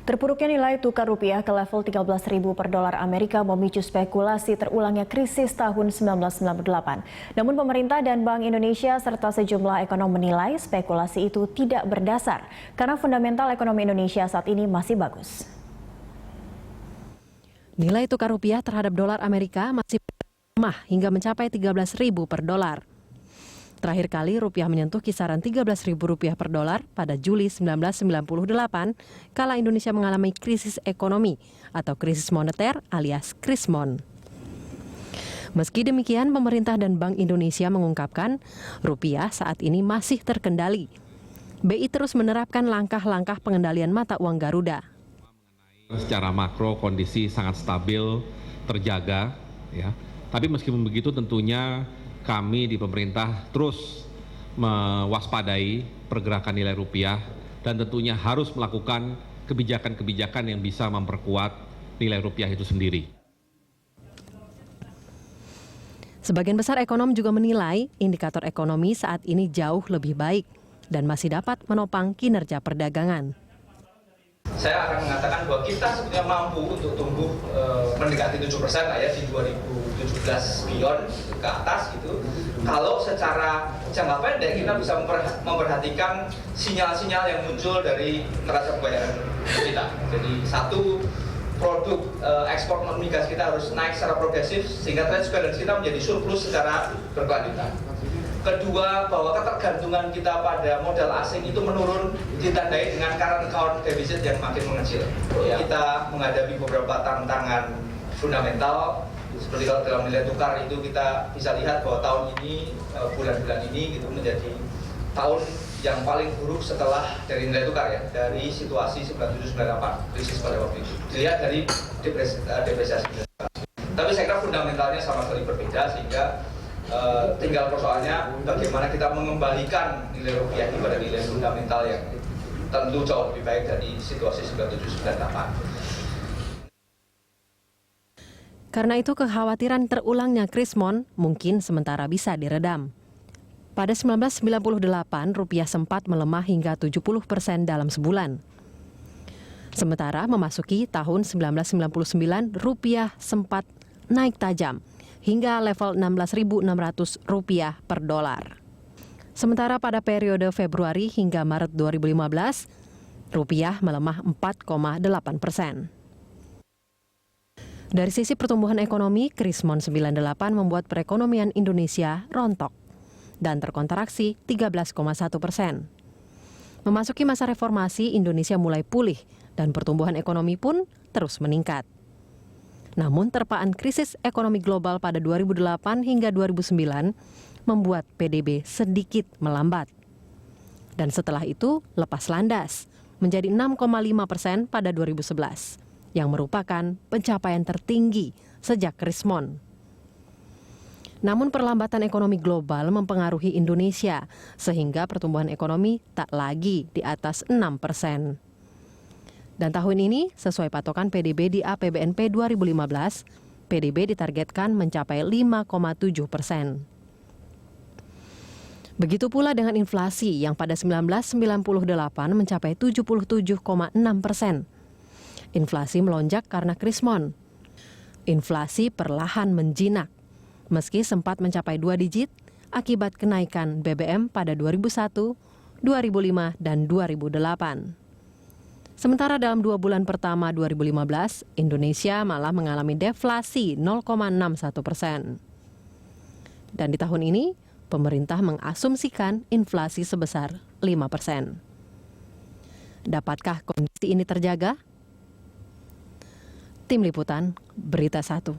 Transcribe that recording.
Terpuruknya nilai tukar rupiah ke level 13.000 per dolar Amerika memicu spekulasi terulangnya krisis tahun 1998. Namun pemerintah dan Bank Indonesia serta sejumlah ekonom menilai spekulasi itu tidak berdasar karena fundamental ekonomi Indonesia saat ini masih bagus. Nilai tukar rupiah terhadap dolar Amerika masih lemah hingga mencapai 13.000 per dolar. Terakhir kali rupiah menyentuh kisaran Rp13.000 per dolar pada Juli 1998 kala Indonesia mengalami krisis ekonomi atau krisis moneter alias Krismon. Meski demikian, pemerintah dan Bank Indonesia mengungkapkan rupiah saat ini masih terkendali. BI terus menerapkan langkah-langkah pengendalian mata uang Garuda. Secara makro kondisi sangat stabil, terjaga, ya. Tapi meskipun begitu tentunya kami di pemerintah terus mewaspadai pergerakan nilai rupiah dan tentunya harus melakukan kebijakan-kebijakan yang bisa memperkuat nilai rupiah itu sendiri. Sebagian besar ekonom juga menilai indikator ekonomi saat ini jauh lebih baik dan masih dapat menopang kinerja perdagangan. Saya akan mengatakan bahwa kita sebetulnya mampu untuk tumbuh mendekati 7% lah ya di 2017 beyond ke atas gitu. Kalau secara jangka pendek kita bisa memperhatikan sinyal-sinyal yang muncul dari neraca pembayaran kita. Jadi satu, produk ekspor non migas kita harus naik secara progresif sehingga trade balance kita menjadi surplus secara berkelanjutan. Kedua, bahwa ketergantungan kita pada modal asing itu menurun ditandai dengan current account deficit yang makin mengecil. Kita menghadapi beberapa tantangan fundamental, seperti kalau dalam nilai tukar itu kita bisa lihat bahwa tahun ini, bulan-bulan ini gitu menjadi tahun yang paling buruk setelah dari nilai tukar ya, dari situasi 97-98 krisis pada waktu itu. Dilihat dari depresiasi. Tapi saya kira fundamentalnya sama sekali berbeda sehingga tinggal persoalannya bagaimana kita mengembalikan nilai rupiah ini pada nilai fundamental yang tentu jauh lebih baik dari situasi 97-98. Karena itu kekhawatiran terulangnya Krismon mungkin sementara bisa diredam. Pada 1998 rupiah sempat melemah hingga 70% dalam sebulan. Sementara memasuki tahun 1999 rupiah sempat naik tajam hingga level Rp16.600 per dolar. Sementara pada periode Februari hingga Maret 2015, rupiah melemah 4,8%. Dari sisi pertumbuhan ekonomi, Krismon 98 membuat perekonomian Indonesia rontok dan terkontraksi 13,1%. Memasuki masa reformasi, Indonesia mulai pulih dan pertumbuhan ekonomi pun terus meningkat. Namun terpaan krisis ekonomi global pada 2008 hingga 2009 membuat PDB sedikit melambat. Dan setelah itu lepas landas menjadi 6,5% pada 2011, yang merupakan pencapaian tertinggi sejak Krismon. Namun perlambatan ekonomi global mempengaruhi Indonesia sehingga pertumbuhan ekonomi tak lagi di atas 6%. Dan tahun ini, sesuai patokan PDB di APBNP 2015, PDB ditargetkan mencapai 5,7%. Begitu pula dengan inflasi yang pada 1998 mencapai 77,6%. Inflasi melonjak karena Krismon. Inflasi perlahan menjinak, meski sempat mencapai 2 digit akibat kenaikan BBM pada 2001, 2005, dan 2008. Sementara dalam 2 bulan pertama 2015, Indonesia malah mengalami deflasi 0,61%. Dan di tahun ini, pemerintah mengasumsikan inflasi sebesar 5%. Dapatkah kondisi ini terjaga? Tim Liputan, Berita 1.